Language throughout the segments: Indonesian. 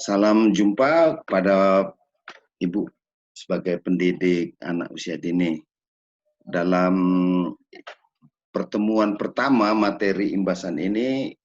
Salam jumpa kepada Ibu sebagai pendidik anak usia dini. Dalam pertemuan pertama materi imbasan ini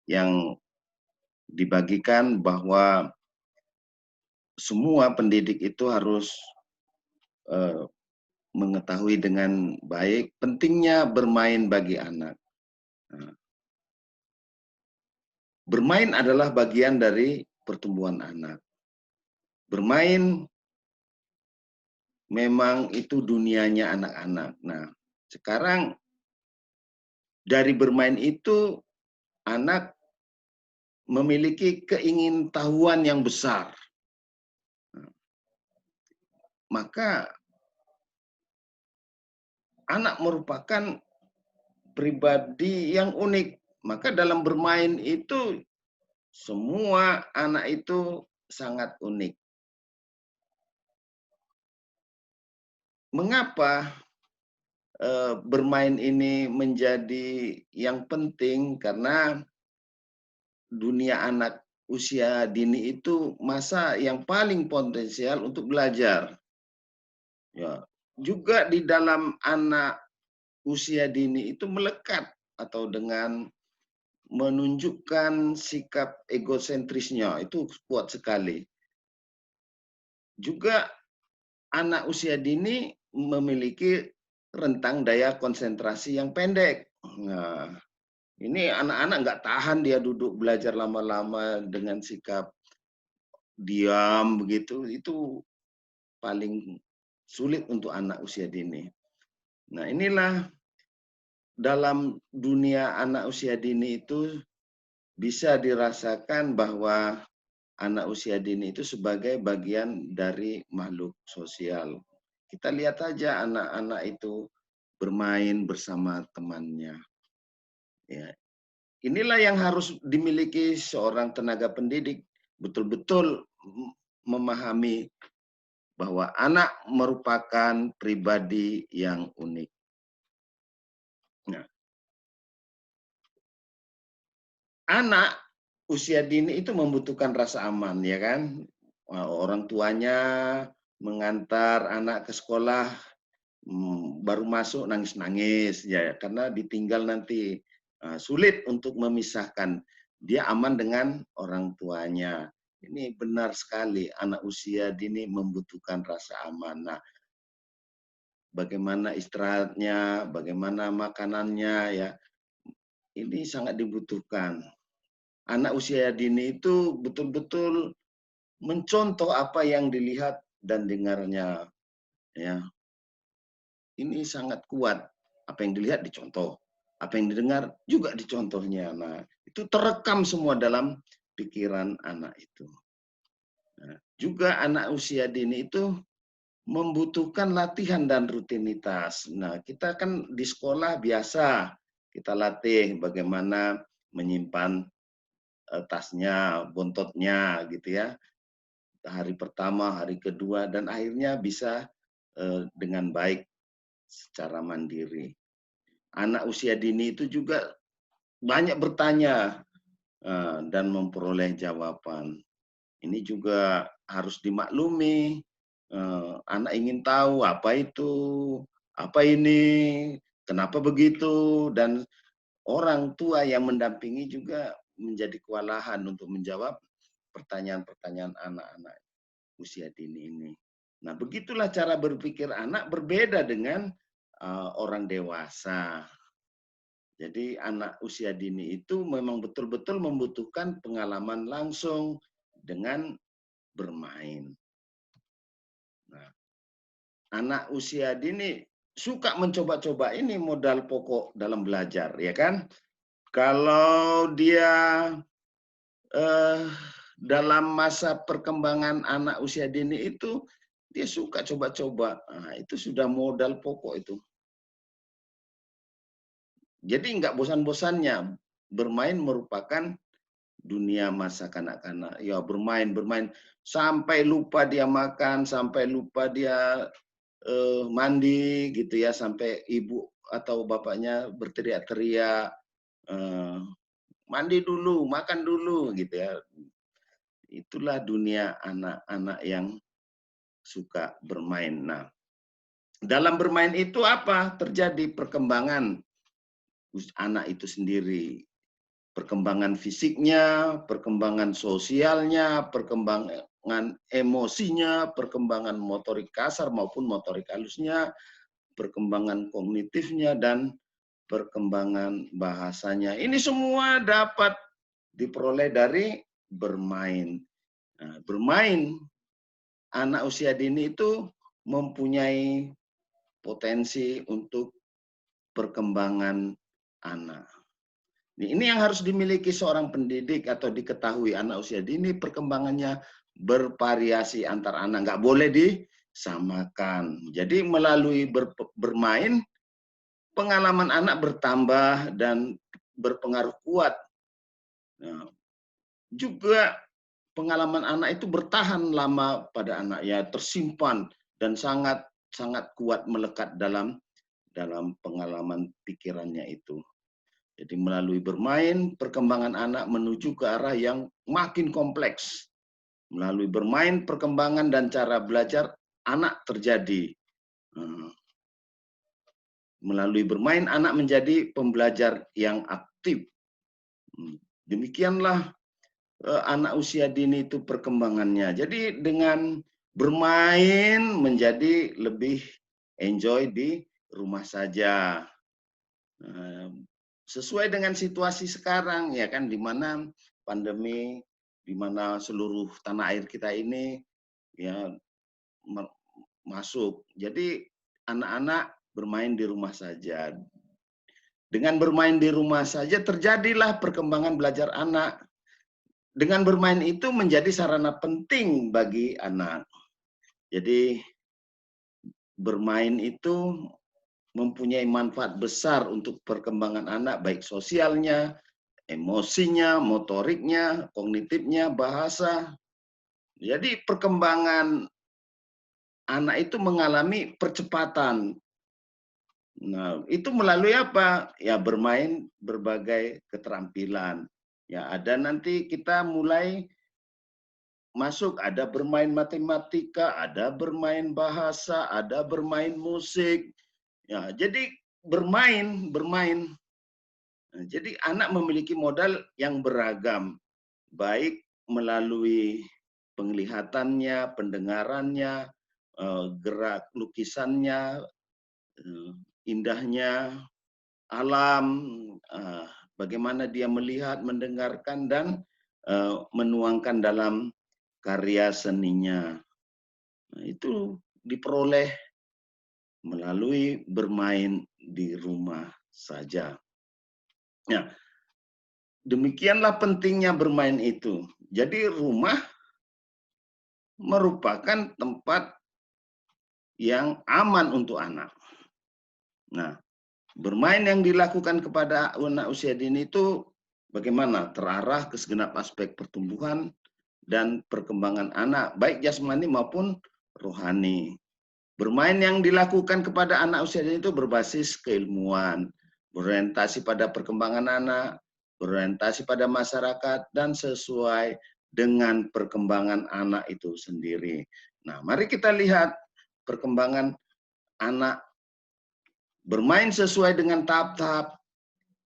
yang dibagikan bahwa semua pendidik itu harus mengetahui dengan baik pentingnya bermain bagi anak. Bermain adalah bagian dari pertumbuhan anak. Bermain memang itu dunianya anak-anak. Nah, sekarang dari bermain itu anak memiliki keingintahuan yang besar. Maka anak merupakan pribadi yang unik. Maka dalam bermain itu semua anak itu sangat unik. Mengapa bermain ini menjadi yang penting? Karena dunia anak usia dini itu masa yang paling potensial untuk belajar. Ya, juga di dalam anak usia dini itu melekat atau dengan menunjukkan sikap egosentrisnya itu kuat sekali. Juga anak usia dini memiliki rentang daya konsentrasi yang pendek. Nah, ini anak-anak nggak tahan dia duduk belajar lama-lama dengan sikap diam begitu, itu paling sulit untuk anak usia dini. Nah, inilah dalam dunia anak usia dini itu bisa dirasakan bahwa anak usia dini itu sebagai bagian dari makhluk sosial. Kita lihat aja anak-anak itu bermain bersama temannya. Ya, inilah yang harus dimiliki seorang tenaga pendidik, betul-betul memahami bahwa anak merupakan pribadi yang unik. Nah, anak usia dini itu membutuhkan rasa aman, ya kan? Orang tuanya mengantar anak ke sekolah, baru masuk nangis-nangis, ya, karena ditinggal nanti. Sulit untuk memisahkan. Dia aman dengan orang tuanya. Ini benar sekali, anak usia dini membutuhkan rasa aman. Nah, bagaimana istirahatnya, bagaimana makanannya, ya, ini sangat dibutuhkan. Anak usia dini itu betul-betul mencontoh apa yang dilihat dan dengarnya. Ya, ini sangat kuat. Apa yang dilihat dicontoh, apa yang didengar juga dicontohnya. Nah, itu terekam semua dalam pikiran anak itu. Nah, juga anak usia dini itu membutuhkan latihan dan rutinitas. Nah, kita kan di sekolah biasa kita latih bagaimana menyimpan tasnya, bontotnya gitu ya. Hari pertama, hari kedua, dan akhirnya bisa dengan baik secara mandiri. Anak usia dini itu juga banyak bertanya dan memperoleh jawaban. Ini juga harus dimaklumi. Anak ingin tahu apa ini, kenapa begitu, dan orang tua yang mendampingi juga menjadi kewalahan untuk menjawab pertanyaan-pertanyaan anak-anak usia dini ini. Nah, begitulah cara berpikir anak berbeda dengan orang dewasa. Jadi anak usia dini itu memang betul-betul membutuhkan pengalaman langsung dengan bermain. Nah, anak usia dini suka mencoba-coba, ini modal pokok dalam belajar, ya kan? Kalau dia dalam masa perkembangan anak usia dini itu dia suka coba-coba, nah, itu sudah modal pokok itu. Jadi nggak bosan-bosannya, bermain merupakan dunia masa kanak-kanak. Ya, bermain sampai lupa dia makan, sampai lupa dia mandi gitu ya, sampai ibu atau bapaknya berteriak-teriak, mandi dulu, makan dulu gitu ya. itulah dunia anak-anak yang suka bermain. Nah, dalam bermain itu apa? Terjadi perkembangan anak itu sendiri. Perkembangan fisiknya, perkembangan sosialnya, perkembangan emosinya, perkembangan motorik kasar maupun motorik halusnya, perkembangan kognitifnya, dan perkembangan bahasanya. Ini semua dapat diperoleh dari bermain. Nah, bermain anak usia dini itu mempunyai potensi untuk perkembangan anak. Ini yang harus dimiliki seorang pendidik atau diketahui anak usia dini perkembangannya bervariasi antar anak, nggak boleh disamakan. Jadi melalui bermain, pengalaman anak bertambah dan berpengaruh kuat. Nah, juga pengalaman anak itu bertahan lama pada anak, ya tersimpan dan sangat kuat melekat dalam pengalaman pikirannya itu. Jadi melalui bermain, perkembangan anak menuju ke arah yang makin kompleks. Melalui bermain, perkembangan dan cara belajar anak terjadi. Melalui bermain, anak menjadi pembelajar yang aktif. Demikianlah anak usia dini itu perkembangannya. Jadi dengan bermain menjadi lebih enjoy di rumah saja. Sesuai dengan situasi sekarang, ya kan, di mana pandemi, di mana seluruh tanah air kita ini ya masuk. Jadi anak-anak bermain di rumah saja. Dengan bermain di rumah saja terjadilah perkembangan belajar anak. Dengan bermain itu menjadi sarana penting bagi anak. Jadi bermain itu mempunyai manfaat besar untuk perkembangan anak, baik sosialnya, emosinya, motoriknya, kognitifnya, bahasa. Jadi perkembangan anak itu mengalami percepatan. Nah, itu melalui apa? Ya bermain berbagai keterampilan. Ya ada nanti kita mulai masuk, ada bermain matematika, ada bermain bahasa, ada bermain musik. Ya, jadi bermain. Nah, jadi anak memiliki modal yang beragam, baik melalui penglihatannya, pendengarannya, gerak lukisannya, indahnya alam, bagaimana dia melihat, mendengarkan, dan menuangkan dalam karya seninya. Nah, itu diperoleh melalui bermain di rumah saja. Nah, demikianlah pentingnya bermain itu. Jadi rumah merupakan tempat yang aman untuk anak. Nah, bermain yang dilakukan kepada anak usia dini itu bagaimana? Terarah ke segenap aspek pertumbuhan dan perkembangan anak, baik jasmani maupun rohani. Bermain yang dilakukan kepada anak usia dini itu berbasis keilmuan, berorientasi pada perkembangan anak, berorientasi pada masyarakat, dan sesuai dengan perkembangan anak itu sendiri. Nah, mari kita lihat perkembangan anak. Bermain sesuai dengan tahap-tahap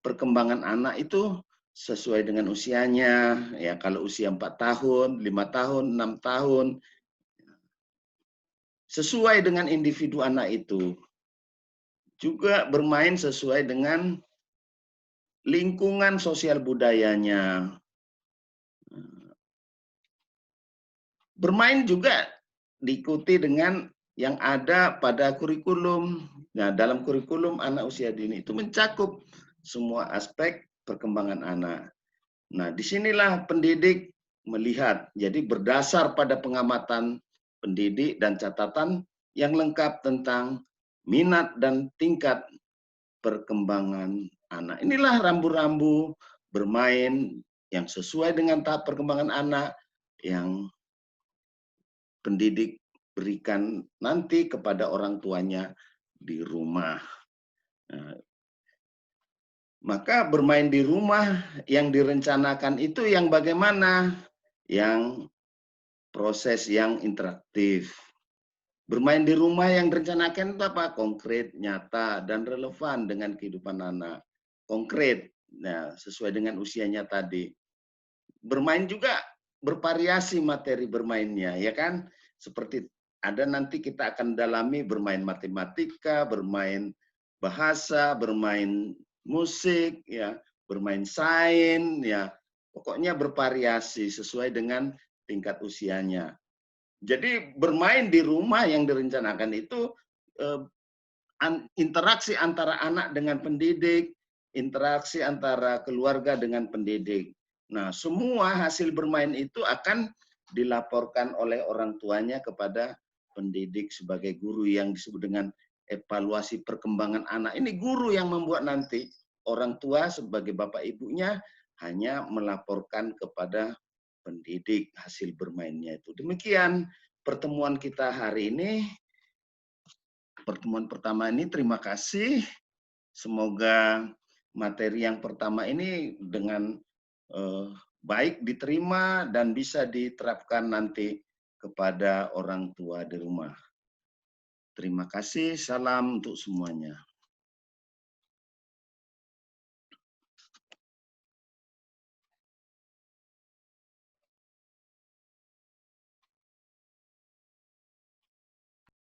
perkembangan anak itu sesuai dengan usianya. Ya, kalau usia 4 tahun, 5 tahun, 6 tahun, sesuai dengan individu anak itu. Juga bermain sesuai dengan lingkungan sosial budayanya. Bermain juga diikuti dengan yang ada pada kurikulum. Nah, dalam kurikulum anak usia dini itu mencakup semua aspek perkembangan anak. Nah, disinilah pendidik melihat. Jadi berdasar pada pengamatan pendidik dan catatan yang lengkap tentang minat dan tingkat perkembangan anak. Inilah rambu-rambu bermain yang sesuai dengan tahap perkembangan anak yang pendidik berikan nanti kepada orang tuanya di rumah. Nah, maka bermain di rumah yang direncanakan itu yang bagaimana? Yang proses yang interaktif. Bermain di rumah yang direncanakan itu apa? Konkret, nyata, dan relevan dengan kehidupan anak. Konkret, nah, sesuai dengan usianya tadi. Bermain juga bervariasi materi bermainnya, ya kan? Seperti ada nanti kita akan dalami bermain matematika, bermain bahasa, bermain musik, ya, bermain sains, ya. Pokoknya bervariasi sesuai dengan tingkat usianya. Jadi bermain di rumah yang direncanakan itu eh, interaksi antara anak dengan pendidik, interaksi antara keluarga dengan pendidik. Nah, semua hasil bermain itu akan dilaporkan oleh orang tuanya kepada pendidik sebagai guru yang disebut dengan evaluasi perkembangan anak. Ini guru yang membuat nanti, orang tua sebagai bapak ibunya hanya melaporkan kepada pendidik hasil bermainnya itu. Demikian pertemuan kita hari ini. Pertemuan pertama ini terima kasih. Semoga materi yang pertama ini dengan baik diterima dan bisa diterapkan nanti kepada orang tua di rumah. Terima kasih, salam untuk semuanya.